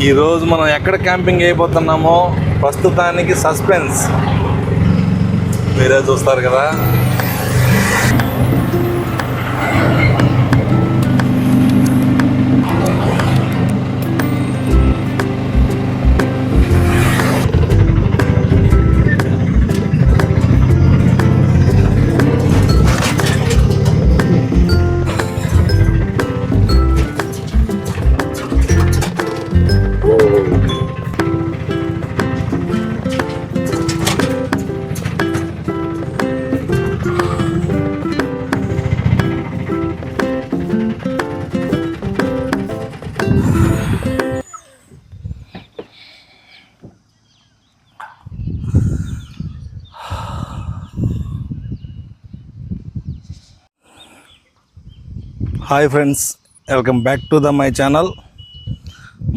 ఈరోజు మనం ఎక్కడ క్యాంపింగ్ అయిపోతున్నామో ప్రస్తుతానికి సస్పెన్స్, మీరే చూస్తారు కదా. Hi friends, welcome back to my channel.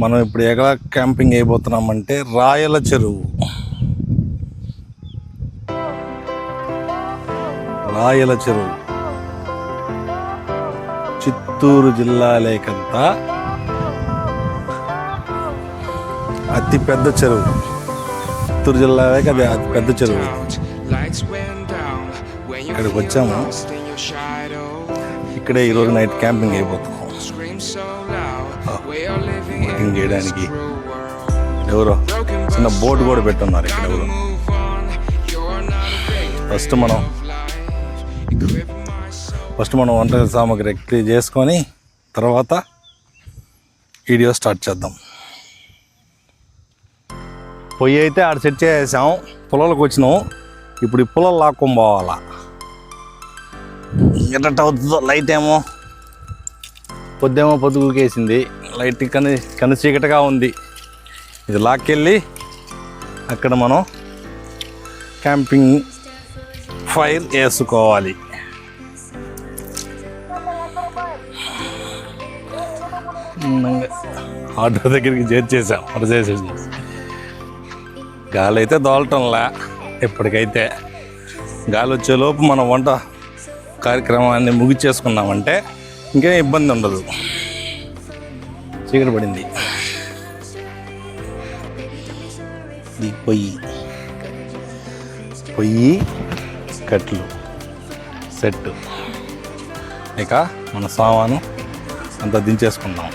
మనం ఇప్పుడు ఎక్కడ క్యాంపింగ్ అయిపోతున్నామంటే రాయల చెరువు. రాయల చెరువు చిత్తూరు జిల్లాలేకంతా అతి పెద్ద చెరువు. చిత్తూరు జిల్లాలేక అది అతి పెద్ద చెరువు. ఇక్కడికి వచ్చాము. ఇక్కడే ఈరోజు నైట్ క్యాంపింగ్ అయిపోతున్నాం. బోటింగ్ చేయడానికి ఎవరో చిన్న బోట్ కూడా పెట్టున్నారు ఇక్కడ. ఎవరు ఫస్ట్ మనం వంట సామాగ్రి క్లీన్ చేసుకొని తర్వాత వీడియో స్టార్ట్ చేద్దాం. పొయ్యి అయితే ఆడ సెట్ చేసాం. పొలాలకు వచ్చినాం. ఇప్పుడు ఈ పొలాలు లాక్కొని పోవాలా. ఎట్ట అవుతుందో. లైట్ ఏమో పొద్దుకేసింది. లైట్ కను చీకటిగా ఉంది. ఇది లాక్కెళ్ళి అక్కడ మనం క్యాంపింగ్ ఫైర్ వేసుకోవాలి. ఆటో దగ్గరికి చేర్చేసాం. గాలి అయితే దోలటంలా. ఎప్పటికైతే గాలి వచ్చేలోపు మనం వంట కార్యక్రమాన్ని ముగిచేసుకున్నామంటే ఇంకేం ఇబ్బంది ఉండదు. చీకటి పడింది. ఇది పొయ్యి కట్లు సెట్. ఇక మన సామాను అంతా దించేసుకుందాం.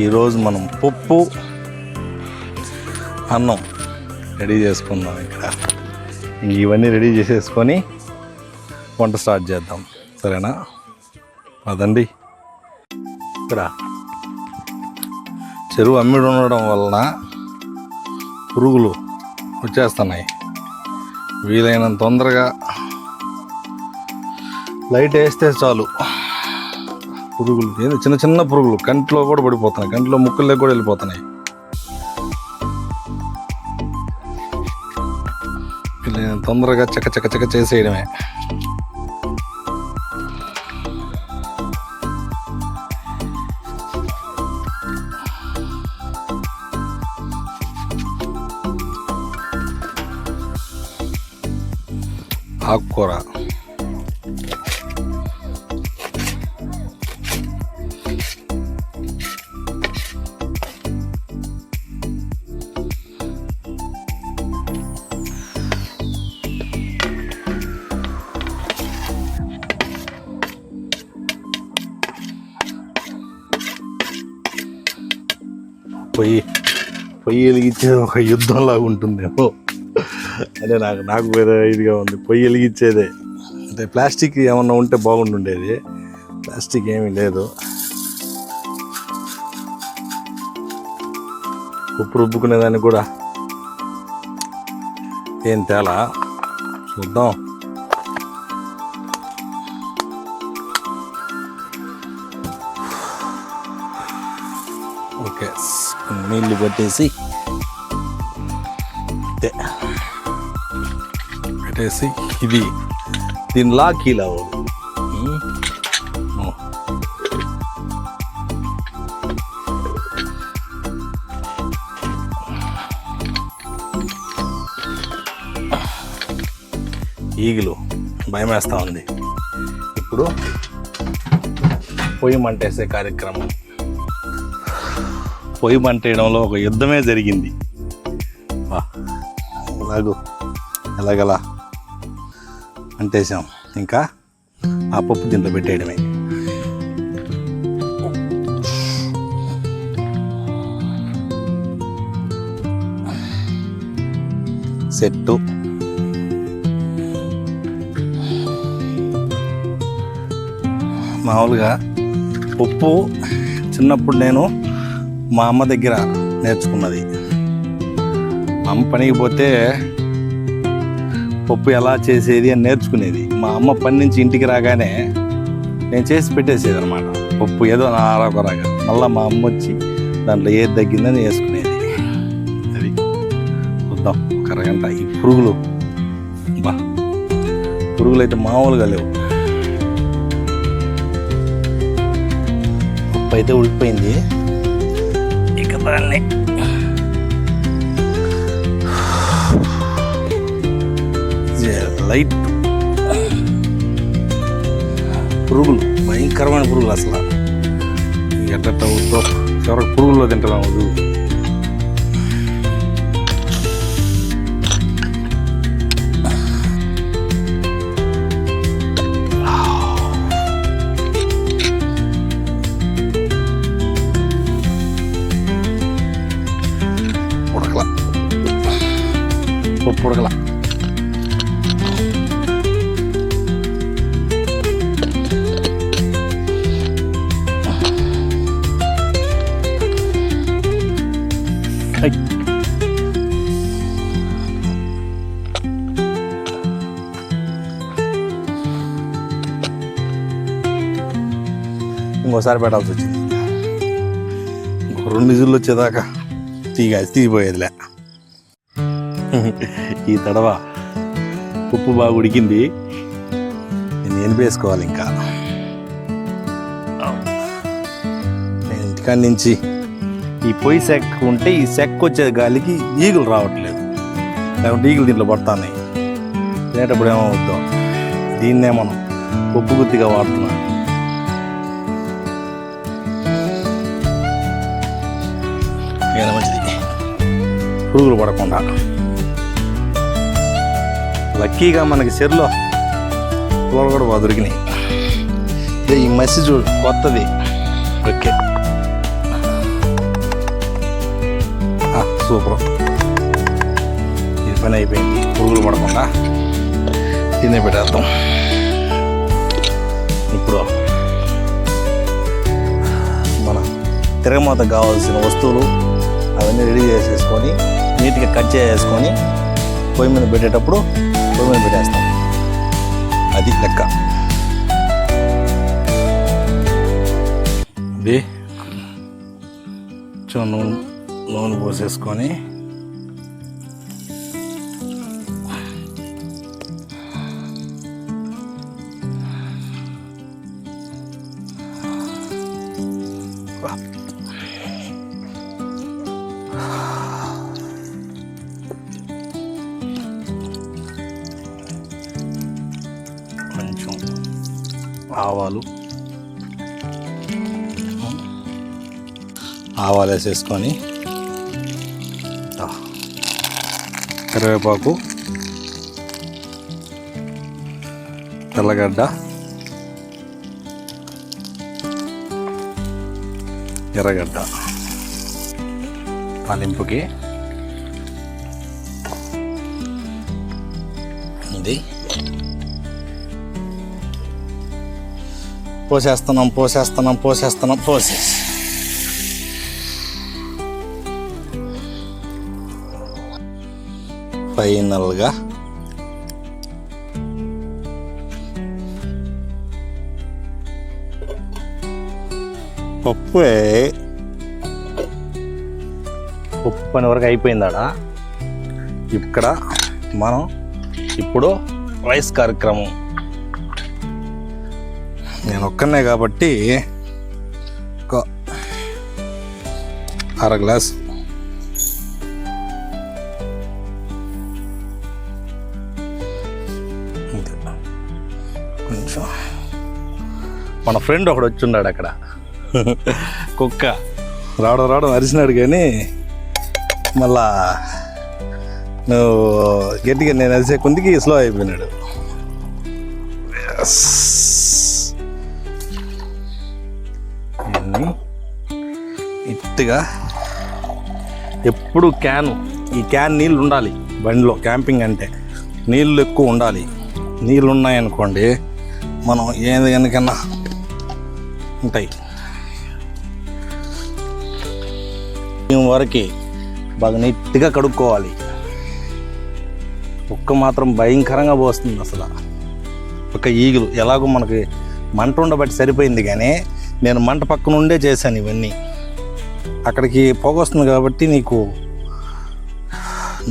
ఈరోజు మనం పప్పు అన్నం రెడీ చేసుకుందాం. ఇక్కడ ఇవన్నీ రెడీ చేసేసుకొని వంట స్టార్ట్ చేద్దాం. సరేనా? అదండి. ఇక్కడ చెరువు అమ్మిడి ఉండడం వలన పురుగులు వచ్చేస్తున్నాయి. వీలైనంత తొందరగా లైట్ వేస్తే చాలు పురుగులు, ఏదో చిన్న చిన్న పురుగులు కంట్లో కూడా పడిపోతున్నాయి. కంట్లో ముక్కుల్లోకి కూడా వెళ్ళిపోతున్నాయి. తొందరగా చక్క చేసేయడమే. ఆకుకూర, పొయ్యి వెలిగించేది ఒక యుద్ధంలాగా ఉంటుందేమో అంటే నాకు వేరే ఇదిగా ఉంది. పొయ్యి వెలిగించేదే అంటే ప్లాస్టిక్ ఏమన్నా ఉంటే బాగుంటుండేది, ప్లాస్టిక్ ఏమీ లేదు. ఉప్పు రుబ్బుకునేదాన్ని కూడా ఏం తేలా, చూద్దాం. ఓకే, నీళ్ళు పెట్టేసి ఇది దీని లాకీలా ఈగలు భయం వేస్తూ ఉంది. ఇప్పుడు పొయ్యి మంటేసే కార్యక్రమం. పొయ్యి మంటేయడంలో ఒక యుద్ధమే జరిగింది. ఎలాగలా అంటేసాం, ఇంకా ఆ పప్పు దీంట్లో పెట్టేయడమే. సెట్టు మామూలుగా పప్పు చిన్నప్పుడు నేను మా అమ్మ దగ్గర నేర్చుకున్నది. మా అమ్మ పనికి పోతే పప్పు ఎలా చేసేది అని నేర్చుకునేది. మా అమ్మ పని నుంచి ఇంటికి రాగానే నేను చేసి పెట్టేసేది అనమాట. పప్పు ఏదో నా ఆరాకొరాగా, మళ్ళీ మా అమ్మ వచ్చి దాంట్లో ఏది తగ్గిందని వేసుకునేది. అది చూద్దాం ఒక అరగంట. ఈ పురుగులు అయితే మామూలుగా లేవు. పప్పు అయితే ఉడికిపోయింది. ఇక దాన్ని లైట్ పురుగులు, భయంకరమైన పురుగులు. అసలు ఎట్ట చివరికి పురుగుల్లో తింటున్నాము. ఉడకల పప్పు ఉడకల. ఇంకోసారి పెట్టాల్సి వచ్చింది. ఇంకో 2 విజిల్లు వచ్చేదాకా తీగిపోయేదిలే. ఈ తడవ ఉప్పు బాగా ఉడికింది. నేను ఎనిపేసుకోవాలి. ఇంకా నేను ఇంటికాడి నుంచి ఈ పొయ్యి సెక్ ఉంటే ఈ సెక్ వచ్చే గాలికి ఈగలు రావట్లేదు, లేకుంటే ఈగలు దీంట్లో పడుతున్నాయి. తినేటప్పుడు ఏమవుద్దాం, దీన్నే మనం ఉప్పు గుత్తిగా వాడుతున్నాం. ఏదో మంచిది, పురుగులు పడకుండా. లక్కీగా మనకి చెరులో పుల్లలు కూడా బాగా దొరికినాయి. ఈ మసి చూడు కొత్తది. Okay, super. ఇది పని అయిపోయింది. పురుగులు పడకుండా తినే పెట్టేద్దాం. ఇప్పుడు మన తిరగమాతకు కావాల్సిన వస్తువులు అవన్నీ రెడీ చేసేసుకొని నీట్గా కట్ చేసుకొని పొయ్యి మీద పెట్టేటప్పుడు పొయ్యి మీద పెట్టేస్తాం. అది లెక్క. ఇది నూనె పోసేసుకొని కొంచెం ఆవాలు వేసేసుకొని కరివేపాకు, తెల్లగడ్డ, ఎర్రగడ్డ, తాలింపుకి ఇది పోసేస్తున్నాం పోసేసి ఫైనల్గా పప్పు పని వరకు అయిపోయిందాడా. ఇక్కడ మనం ఇప్పుడు రైస్ కార్యక్రమం. నేను ఒక్కనే కాబట్టి ఒక అర గ్లాస్ కొంచెం. మన ఫ్రెండ్ ఒకడు వచ్చున్నాడు అక్కడ, కుక్క రావడం అరిచినాడు, కానీ మళ్ళా నువ్వు గట్టిగా నేను అరిసే కొందికి స్లో అయిపోయినాడు. ఇట్టుగా ఎప్పుడు ఈ క్యాన్ నీళ్ళు ఉండాలి బండిలో. క్యాంపింగ్ అంటే నీళ్ళు ఎక్కువ ఉండాలి. నీళ్ళు ఉన్నాయనుకోండి మనం ఏది కనుకన్నా ఉంటాయి. వరకు బాగా నీట్గా కడుక్కోవాలి. కుక్క మాత్రం భయంకరంగా పోస్తుంది అసలు. ఒక ఈగులు ఎలాగో మనకి మంట ఉండబట్టి సరిపోయింది, కానీ నేను మంట పక్క నుండే చేశాను ఇవన్నీ. అక్కడికి పొగ వస్తుంది కాబట్టి నీకు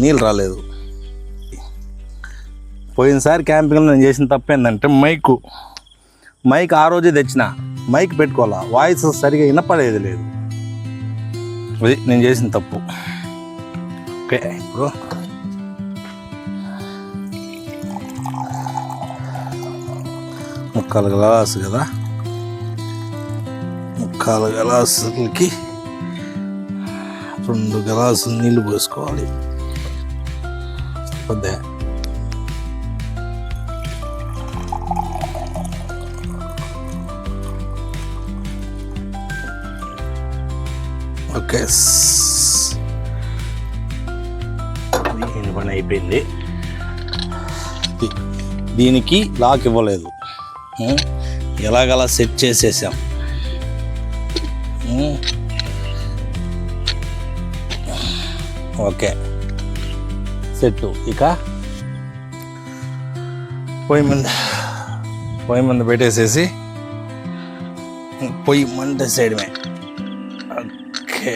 నీళ్ళు రాలేదు. పోయినసారి క్యాంపింగ్లో నేను చేసిన తప్పు ఏంటంటే మైక్ ఆ రోజే తెచ్చిన మైక్ పెట్టుకోవాలా, వాయిస్ సరిగా వినపడేది లేదు. అది నేను చేసిన తప్పు. ఓకే, ఇప్పుడు ముక్కాలు గ్లాసు కదా, ముక్కాలు గ్లాసులకి 2 గ్లాసులు నీళ్ళు పోసుకోవాలి. పొద్దే ఓకే, దీని పని అయిపోయింది. దీనికి లాక్ ఇవ్వలేదు, ఎలాగలా సెట్ చేసేసాం. Okay, set. ఇక పొయ్యి మీద పెట్టేసేసి పొయ్యి మంటేసేయడమే. ఓకే,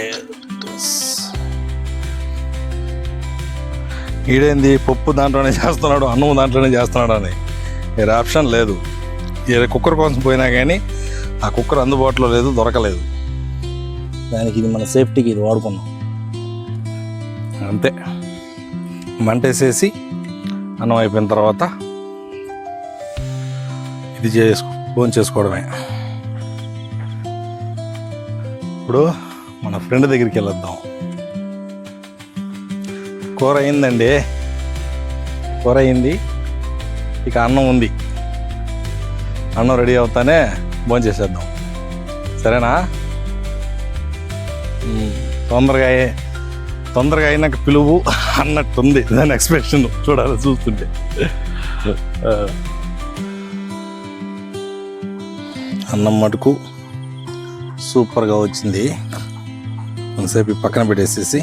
ఈడేంది పప్పు దాంట్లోనే చేస్తున్నాడు, అన్నం దాంట్లోనే చేస్తున్నాడు అని వేరే ఆప్షన్ లేదు. వేరే కుక్కర్ కోసం పోయినా కానీ ఆ కుక్కర్ అందుబాటులో లేదు, దొరకలేదు. దానికి ఇది మన సేఫ్టీకి ఇది వాడుకున్నాం అంతే. మంటేసేసి అన్నం అయిపోయిన తర్వాత ఇది ఫోన్ చేసుకోవడమే. ఇప్పుడు మన ఫ్రెండ్ దగ్గరికి వెళ్ళొద్దాం. కూర అయిందండి, కూర అయింది. ఇక అన్నం ఉంది, అన్నం రెడీ అవుతానే భోజనం చేసేద్దాం. సరేనా? తొందరగా అయినాక పిలువు అన్నట్టుంది దాని ఎక్స్ప్రెషన్. చూడాలి చూస్తుంటే. అన్నం మటుకు సూపర్గా వచ్చింది. కొంతసేపు పక్కన పెట్టేసేసి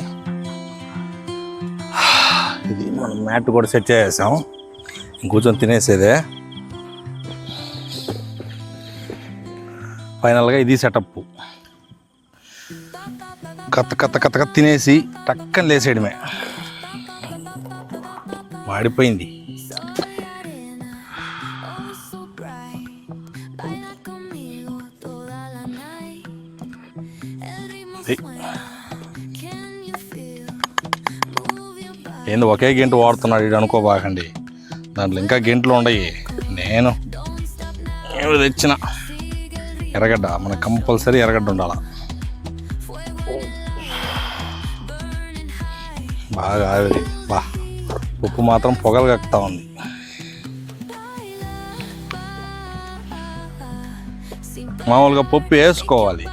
ఇది మనం మ్యాట్ కూడా సెట్ చేసేసాం, ఇంకొంచెం తినేసేదే. ఫైనల్గా ఇది సెటప్. కత్త తినేసి టక్కన లేసేయడమే. మాడిపోయింది. ఏంది ఒకే గంట వాడుతున్నాడు ఇది అనుకోబాకండి, దాంట్లో ఇంకా గంటలు ఉన్నాయి. నేను తెచ్చిన ఎర్రగడ్డ, మనకు కంపల్సరీ ఎర్రగడ్డ ఉండాల. బాగా ఆవిరి. ఉప్పు మాత్రం పొగలు కక్కుతా ఉంది. మామూలుగా పప్పు వేసుకోవాలి,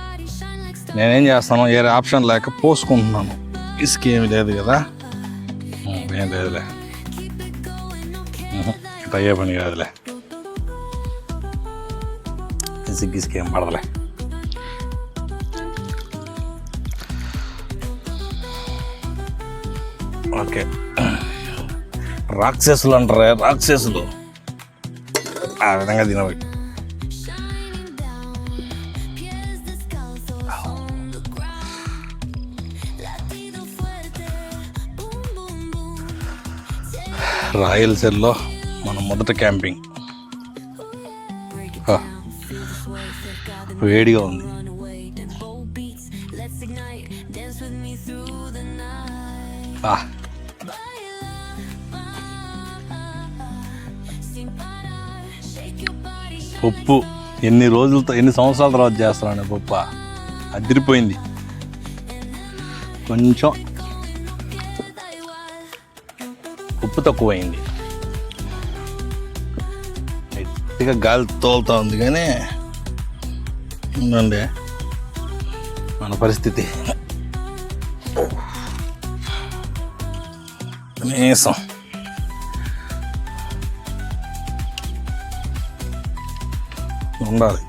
నేనేం చేస్తాను వేరే ఆప్షన్ లేక పోసుకుంటున్నాను. ఇసుక ఏమి లేదు కదా, ఏం లేదులే, ఇట్లా అయ్యే పని కాదులే, ఇసుక ఏం పడదులే. ఓకే, రాక్షసులు అంటారా, రాక్షసులు ఆ విధంగా తినవచ్చు. రాయలసీమలో మన మొదట క్యాంపింగ్. వేడిగా ఉంది. పప్పు ఎన్ని సంవత్సరాల తర్వాత చేస్తున్నాను పప్పు, అదిరిపోయింది. కొంచెం ఉప్పు తక్కువైంది, గట్టిగా గాలి తోలుతూ ఉంది. కానీ ఉందండి మన పరిస్థితి కనీసం ఉండాలి.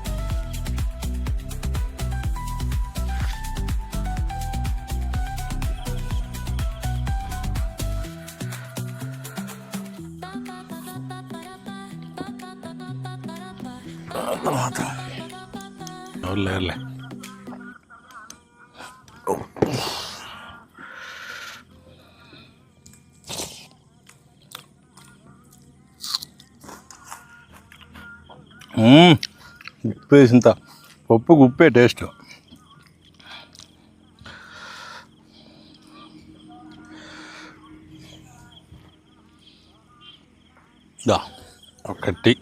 మాత్రం లేరులే. ఉప్పు వేసింత పప్పుకు ఉప్పే టేస్ట్. ఒకటి,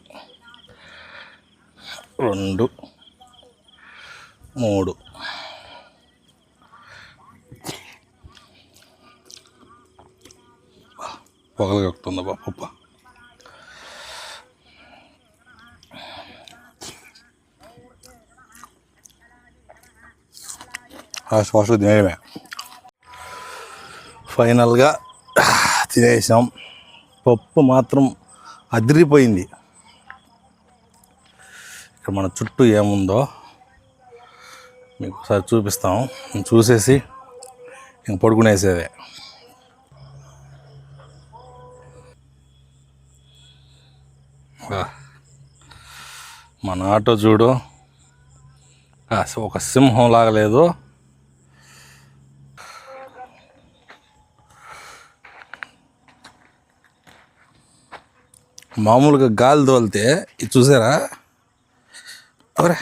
2, 3 పొగలు కక్కుతుందా పప్పు. శ్వాస తినేయమే. ఫైనల్గా తినేసాం. పప్పు మాత్రం అదిరిపోయింది. ఇక్కడ మన చుట్టూ ఏముందో మీకు ఒకసారి చూపిస్తాం. చూసేసి ఇంక పడుకునేసేదే. మన ఆటో చూడు, ఒక సింహం లాగలేదు. మామూలుగా గాలి తోలితే ఇది చూసారా, అవరే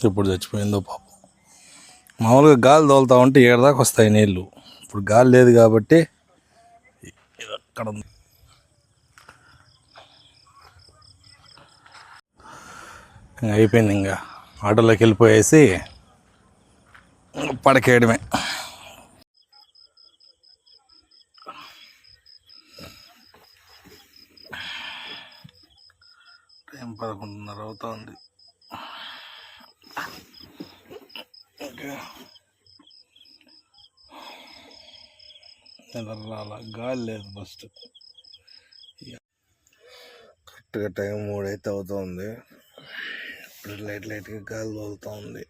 ఇప్పుడు చచ్చిపోయిందో పాపం. మామూలుగా గాలి తోలుతా ఉంటే ఏడదాకా వస్తాయి నీళ్ళు. ఇప్పుడు గాలి లేదు కాబట్టి ఇది అక్కడ ఉంది. అయిపోయింది. ఇంకా ఆటోలోకి వెళ్ళిపోయేసి పడకేయడమే. టైం 11:30 అవుతుంది. రాలా, గాలి లేదు. ఫస్ట్ కరెక్ట్గా టైం 3 అయితే అవుతుంది. ఇప్పుడు లైట్గా గాలి తోలుతూ ఉంది.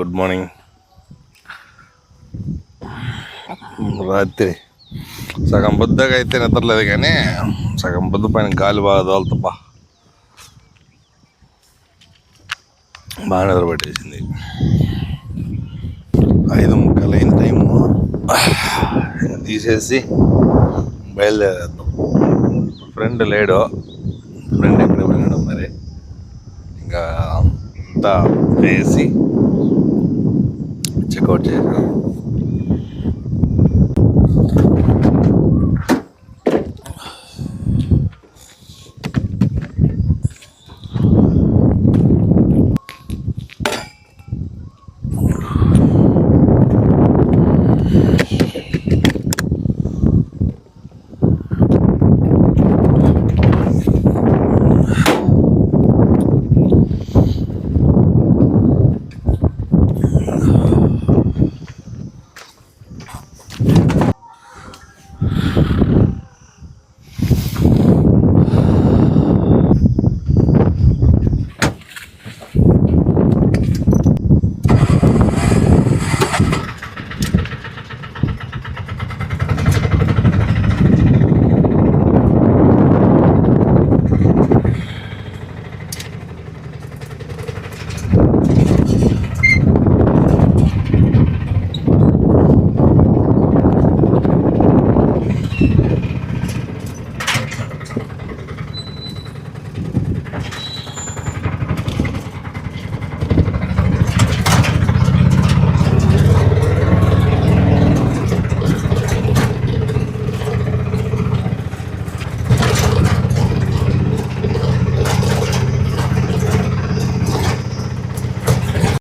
Good morning. రాత్రి సగం బుద్ధగా అయితే నిద్రలేదు, కానీ సగం బుద్ధ పైన గాలి బాగా తోలుతప్పా బాగా నిద్ర పట్టేసింది. 5:30 అయిన టైము తీసేసి బయలుదేరేద్దాం. ఫ్రెండ్ లేడు, ఫ్రెండ్ ఎక్కడ పోయినాడు మరి. ఇంకా అంతా వేసి చెక్అవుట్ చేసాం.